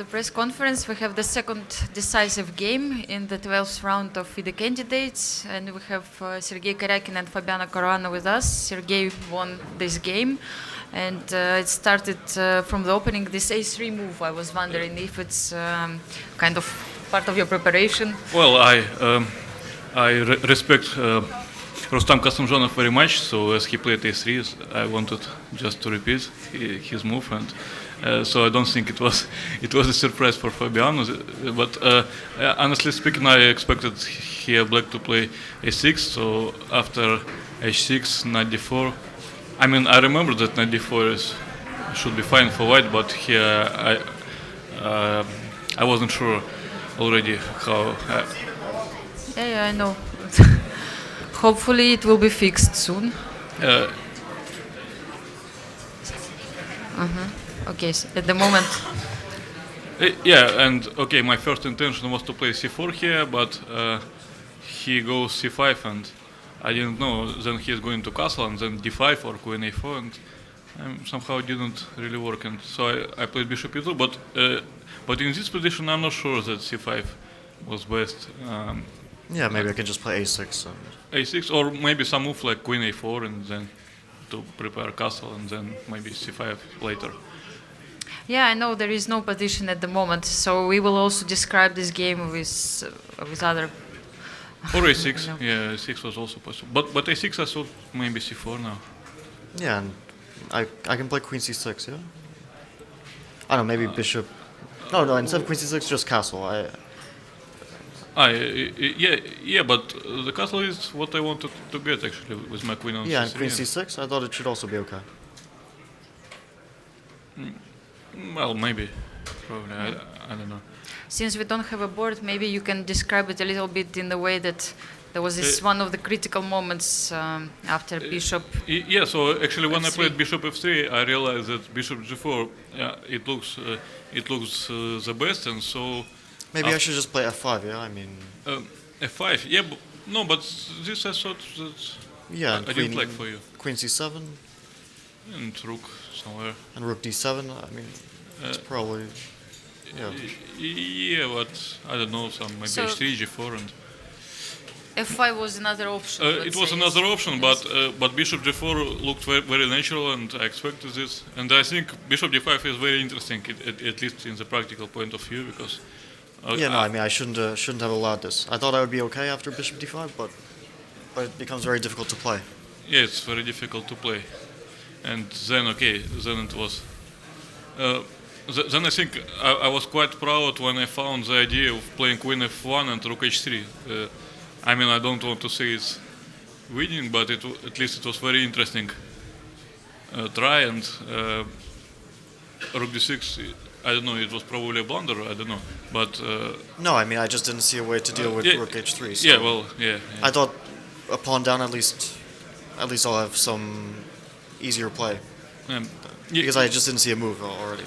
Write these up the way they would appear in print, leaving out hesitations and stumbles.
The press conference, we have the second decisive game in the 12th round of FIDE candidates, and we have Sergey Karjakin and Caruana with us. Sergey won this game, and it started from the opening, this a3 move. I was wondering if it's kind of part of your preparation. Well, I respect Rustam Kasimzhanov very much, so as he played a3, I wanted just to repeat his move, and so I don't think it was a surprise for Fabiano. But honestly speaking, I expected here black to play a6. So after h6, knight d4. I mean, I remember that knight d4 should be fine for white, but here I wasn't sure already how. Yeah, I know. Hopefully, it will be fixed soon. Okay, so at the moment. Yeah, and okay, my first intention was to play c4 here, but he goes c5, and I didn't know. Then he's going to castle, and then d5 or queen a4, and somehow it didn't really work. And so I played bishop e2, but in this position, I'm not sure that c5 was best. Yeah, maybe I can just play a6. A6, or maybe some move like queen a4, and then to prepare castle, and then maybe c5 later. Yeah, I know there is no position at the moment, so we will also describe this game with other. Or a6, yeah, a6 was also possible. But a6 I thought maybe c4 now. Yeah, and I can play queen c6, yeah? I don't know, maybe bishop. No, instead of queen c6, just castle. Yeah, but the castle is what I wanted to get actually with my queen on yeah, c3. and queen c6, I thought it should also be okay. Well, maybe. Probably. I don't know. Since we don't have a board, maybe you can describe it a little bit in the way that there was this one of the critical moments after bishop. Yeah, so actually when f3. I played bishop f3, I realized that bishop g4, it looks the best, and so. Maybe I should just play f5, yeah? I mean. f5, yeah, but this I thought that. Yeah, I didn't like for you. Queen c7. And rook somewhere. And rook d7, I mean, it's probably. Yeah. Yeah, but I don't know, some maybe So h3, g4, and. f5 was another option. It was another option, but bishop g4 looked very, very natural, and I expected this. And I think bishop d5 is very interesting, at least in the practical point of view, because. Yeah, no, I mean, I shouldn't have allowed this. I thought I would be okay after bishop d5, but it becomes very difficult to play. Yeah, it's very difficult to play. And then, then it was. Then I think I was quite proud when I found the idea of playing queen f1 and rook h3. I mean, I don't want to say it's winning, but at least it was very interesting try, and rook d6. I don't know, it was probably a blunder, I don't know, but. No, I mean, I just didn't see a way to deal with rook h3. So yeah. I thought a pawn down, at least I'll have some easier play. Because I just didn't see a move already.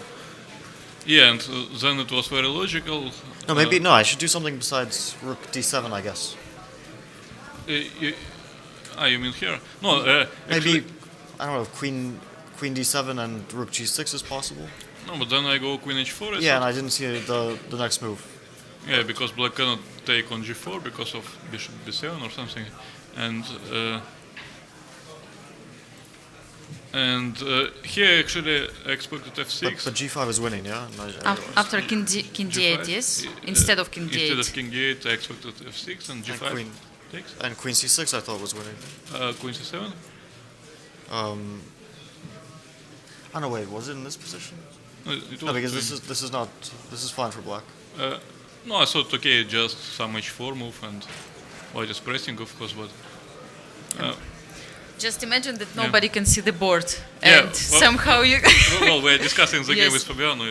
Yeah, and then it was very logical. No, maybe no. I should do something besides rook d7, I guess. You mean here? No, maybe actually, I don't know. Queen d7 and rook g6 is possible. No, but then I go queen h4. Yeah, and I didn't see the next move. Yeah, because black cannot take on g4 because of bishop b7 or something, and here actually I expected f6. But g5 is winning, yeah. After king d8, yes. Instead of king d8. Instead of king d8, I expected f6 and g5 and queen takes. And queen c6 I thought was winning. Queen c7. I don't know. Wait, was it in this position? No, because this is fine for black. No, I thought just some h4 move, and white is pressing, of course, but. Just imagine that nobody can see the board, and somehow you. Well, we're discussing the Yes. game with Fabiano.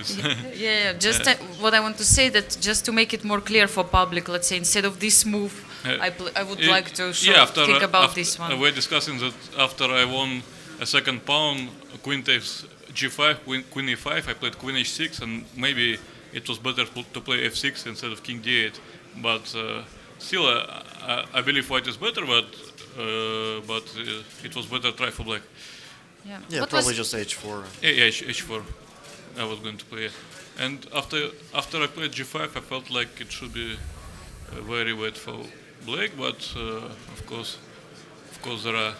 Yeah. Just what I want to say, that just to make it more clear for public, let's say instead of this move, I would like to think about this one. We're discussing that after I won a second pawn, queen takes g5, queen e5. I played queen h6, and maybe it was better to play f6 instead of king d8. But still, I believe white is better, but it was better try for black. Yeah, probably just h4. Yeah, h4. I was going to play. And after I played g5, I felt like it should be very wet for black, but of course there are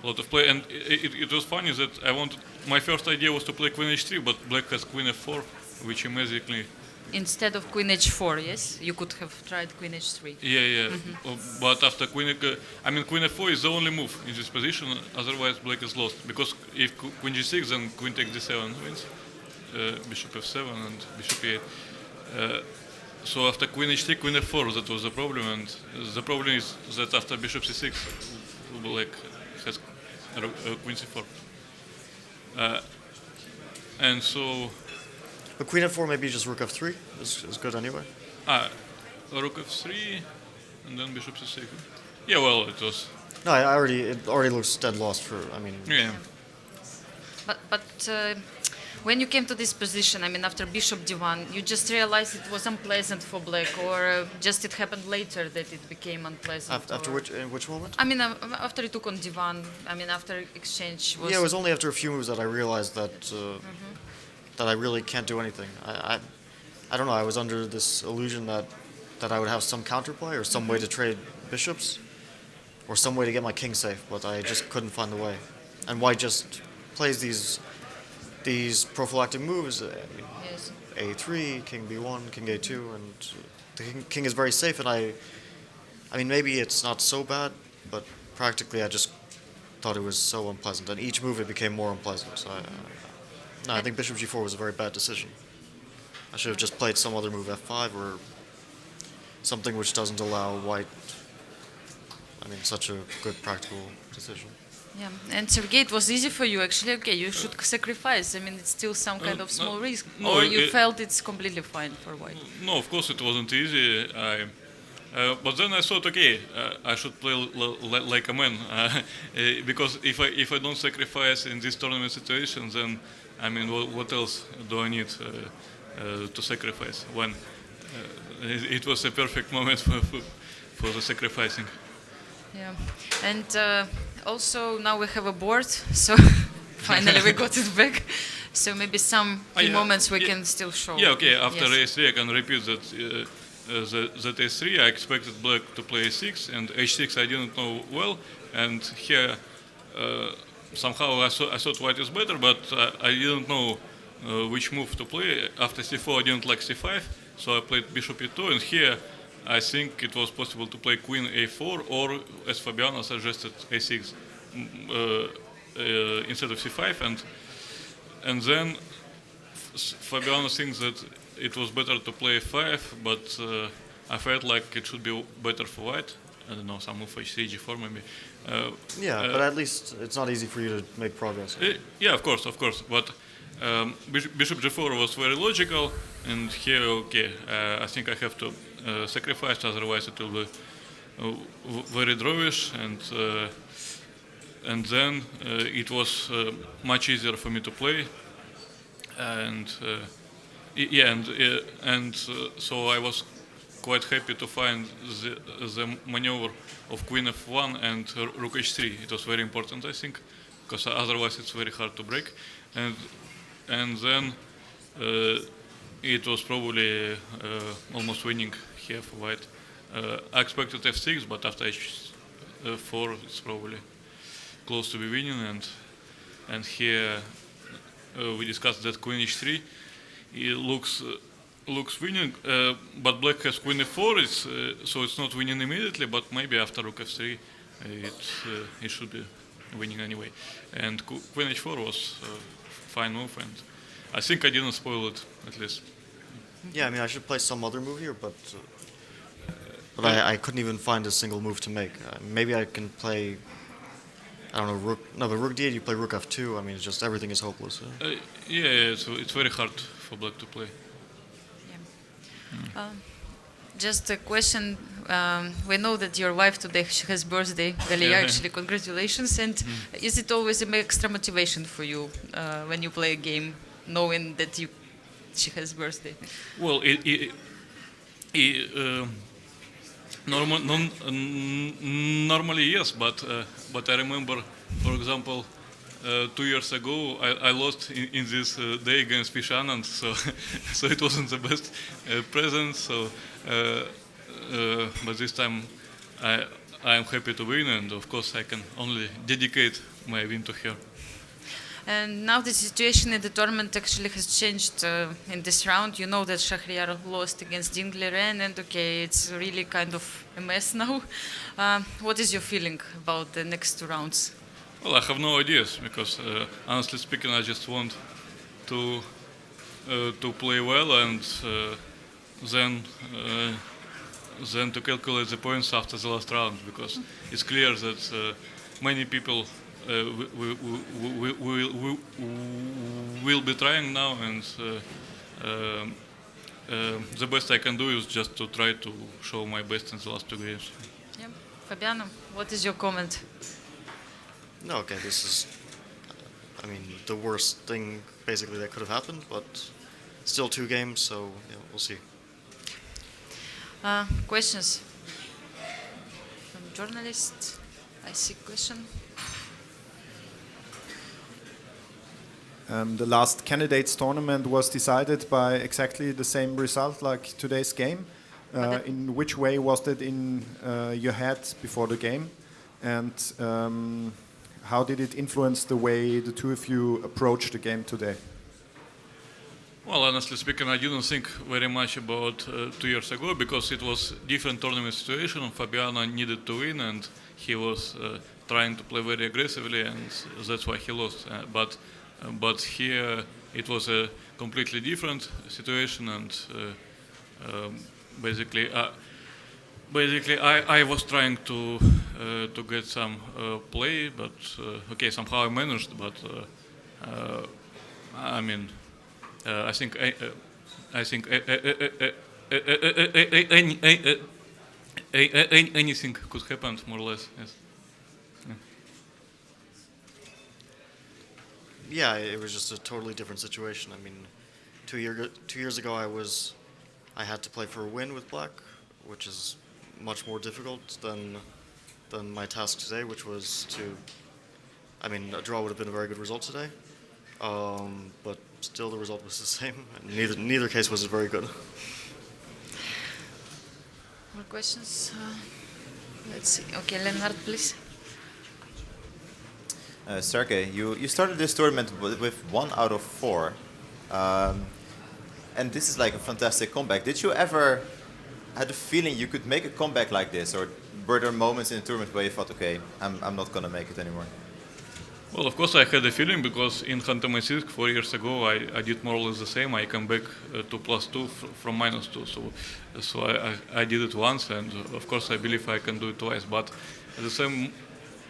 a lot of play. And it was funny that my first idea was to play queen h3, but black has queen f4, which immediately. Instead of queen h4, yes, you could have tried queen h3. Yeah. But after queen f4 is the only move in this position. Otherwise, black is lost because if queen g6, then queen takes d7 wins, bishop f7 and bishop e8. So after queen h3, queen f4, that was the problem, and the problem is that after bishop c6, black has queen c4, and so. But queen f4, maybe just rook f3 is good anyway. Rook f3, and then bishop c6. Yeah, well, it was. No, it already looks dead lost for. I mean. Yeah. But when you came to this position, I mean, after bishop d1, you just realized it was unpleasant for black, or just it happened later that it became unpleasant? After which moment? I mean, after it took on d1, I mean, after exchange was. Yeah, it was only after a few moves that I realized that that I really can't do anything. I don't know. I was under this illusion that I would have some counterplay or some way to trade bishops, or some way to get my king safe, but I just couldn't find the way. And white just plays these prophylactic moves. Yes. A3, king b1, king a2, and the king is very safe. And I mean, maybe it's not so bad, but practically I just thought it was so unpleasant. And each move it became more unpleasant. So I think bishop g4 was a very bad decision. I should have just played some other move, f5, or something which doesn't allow white. I mean, such a good practical decision. Yeah, and Sergey, it was easy for you actually. Okay, you should sacrifice. I mean, it's still some kind of small risk, or you felt it's completely fine for white. No, of course it wasn't easy. But then I thought, okay, I should play like a man, because if I don't sacrifice in this tournament situation, then I mean, what else do I need to sacrifice when it was a perfect moment for the sacrificing. Yeah, and also now we have a board, so finally we got it back. So maybe some key moments we can still show. Yeah, okay. After a3, I can repeat that that a3, I expected black to play a6, and h6 I didn't know well, and here somehow I thought white is better, but I didn't know which move to play. After c4 I didn't like c5, so I played bishop e2, and here I think it was possible to play queen a4, or as Fabiano suggested, a6 instead of c5, and then Fabiano thinks that it was better to play a5, but I felt like it should be better for white. I don't know, some move h3, g4 maybe. But at least it's not easy for you to make progress. Yeah, of course. But bishop g4 was very logical, and here, okay, I think I have to sacrifice, otherwise it will be very drawish, and then it was much easier for me to play, and so I was quite happy to find the maneuver of queen f1 and rook h3. It was very important, I think, because otherwise it's very hard to break, and then it was probably almost winning here for white. I expected f6, but after h4 it's probably close to be winning, and here we discussed that queen h3 it looks winning, but black has queen f4, so it's not winning immediately, but maybe after rook f3 it should be winning anyway. And queen h4 was a fine move, and I think I didn't spoil it, at least. Yeah, I mean, I should play some other move here, but I couldn't even find a single move to make. Maybe I can play, I don't know, rook. No, but rook d8, you play rook f2. I mean, it's just everything is hopeless. So it's very hard for black to play. Yeah. Just a question. We know that your wife today has birthday. Galia, actually, congratulations. And is it always an extra motivation for you when you play a game, knowing that she has birthday? Well, normally yes, but I remember, for example, 2 years ago I lost in this day against Fishanand, so so it wasn't the best present. So, but this time I am happy to win, and of course I can only dedicate my win to her. And now the situation in the tournament actually has changed in this round. You know that Shahryar lost against Dingleren, and okay, it's really kind of a mess now. What is your feeling about the next 2 rounds? Well, I have no ideas because honestly speaking, I just want to play well and then then to calculate the points after the last round, because it's clear that many people will be trying now, and the best I can do is just to try to show my best in the last 2 games. Yeah. Fabiano, what is your comment? No, okay, this is, I mean, the worst thing basically that could have happened, but still 2 games, so yeah, we'll see. Questions from journalists? I see question. The last candidates tournament was decided by exactly the same result like today's game. In which way was that in your head before the game? And how did it influence the way the two of you approached the game today? Well, honestly speaking, I didn't think very much about 2 years ago, because it was different tournament situation. Fabiano needed to win, and he was trying to play very aggressively, and that's why he lost. But here it was a completely different situation, and basically I was trying to get some play, but okay, somehow I managed. But I mean, I think anything could happen, more or less. Yes. Yeah, it was just a totally different situation. I mean, 2 years ago I had to play for a win with black, which is much more difficult than my task today, which was to, I mean, a draw would have been a very good result today, but still the result was the same. Neither case was very good. More questions? Let's see. Okay, Leonard, please. Sergey, you started this tournament with 1 out of 4, and this is like a fantastic comeback. Did you ever had a feeling you could make a comeback like this, or were there moments in the tournament where you thought, okay, I'm not gonna make it anymore? Well, of course I had a feeling, because in Khanty-Mansiysk 4 years ago I did more or less the same. I come back to +2 from -2, so I did it once, and of course I believe I can do it twice. But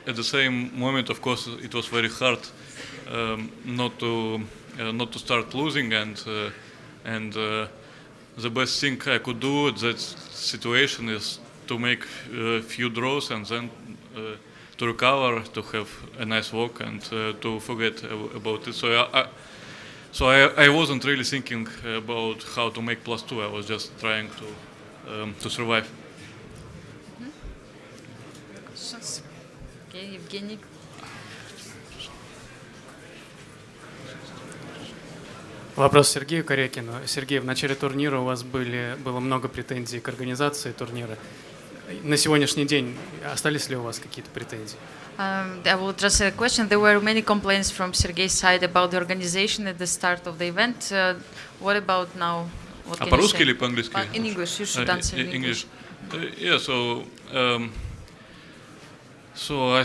at the same moment, of course, it was very hard not to start losing, and the best thing I could do at that situation is to make a few draws, and then to recover, to have a nice walk, and to forget about it. So I wasn't really thinking about how to make +2. I was just trying to survive. Questions? Okay, Evgeny. Вопрос Сергею Карякину. Сергей, в начале турнира у вас было много претензий к организации турнира. На сегодняшний день остались ли у вас какие-то претензии? I will translate the question. There were many complaints from Sergei's side about the organization at the start of the event. What about now? What can you по-русски say? или по-английски? In English. You should answer in English. Yeah, so I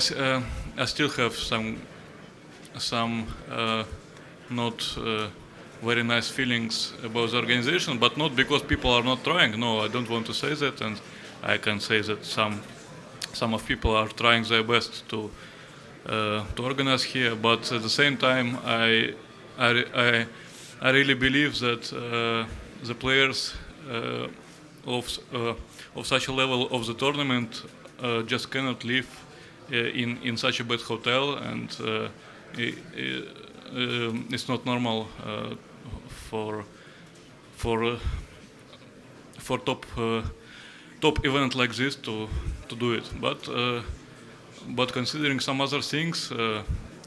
still have some not very nice feelings about the organization, but not because people are not trying. No, I don't want to say that, and I can say that some of people are trying their best to organize here. But at the same time, I really believe that the players of such a level of the tournament just cannot live in such a bad hotel, and it's not normal for top event like this to do it. But considering some other things,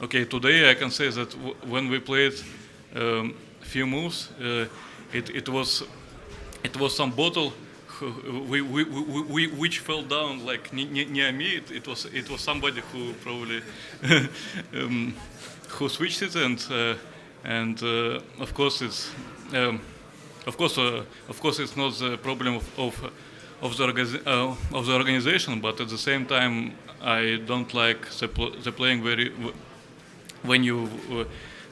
okay, today I can say that when we played few moves, it was some bottle which fell down like near me. It was somebody who probably who switched it, and of course it's of course it's not the problem of the organization, but at the same time I don't like the playing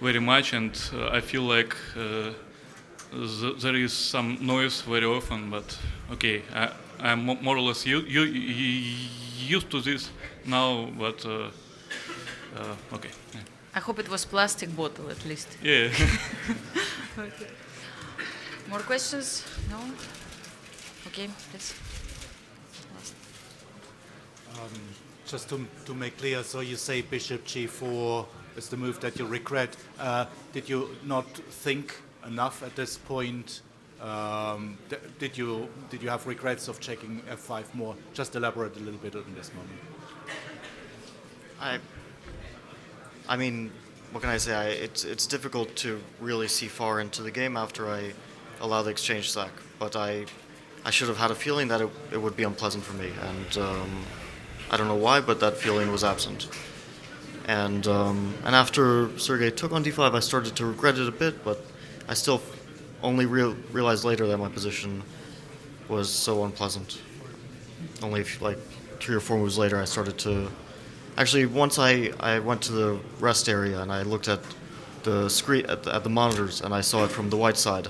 very much, and I feel like there is some noise very often. But okay, I'm more or less used to this now. But okay. I hope it was plastic bottle at least. Yeah. Okay. More questions? No? Okay, please. Just to make clear, so you say bishop g4 is the move that you regret. Did you not think enough at this point? Did you have regrets of checking f5 more? Just elaborate a little bit on this moment. I mean, what can I say? It's difficult to really see far into the game after I allow the exchange sack, but I should have had a feeling that it would be unpleasant for me, and I don't know why, but that feeling was absent. And after Sergei took on d5, I started to regret it a bit, but I still only realized later that my position was so unpleasant. Only like 3 or 4 moves later, I started to. Actually, once I went to the rest area and I looked at the screen at the monitors and I saw it from the white side.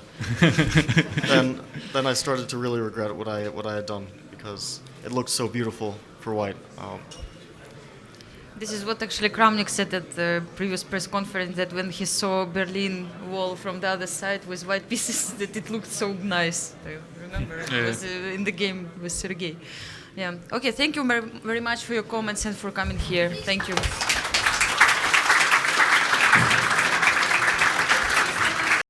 then I started to really regret what I had done, because it looked so beautiful for white. This is what actually Kramnik said at the previous press conference, that when he saw Berlin Wall from the other side with white pieces, that it looked so nice. I remember it was in the game with Sergei. Yeah. Okay, thank you very much for your comments and for coming here. Thank you.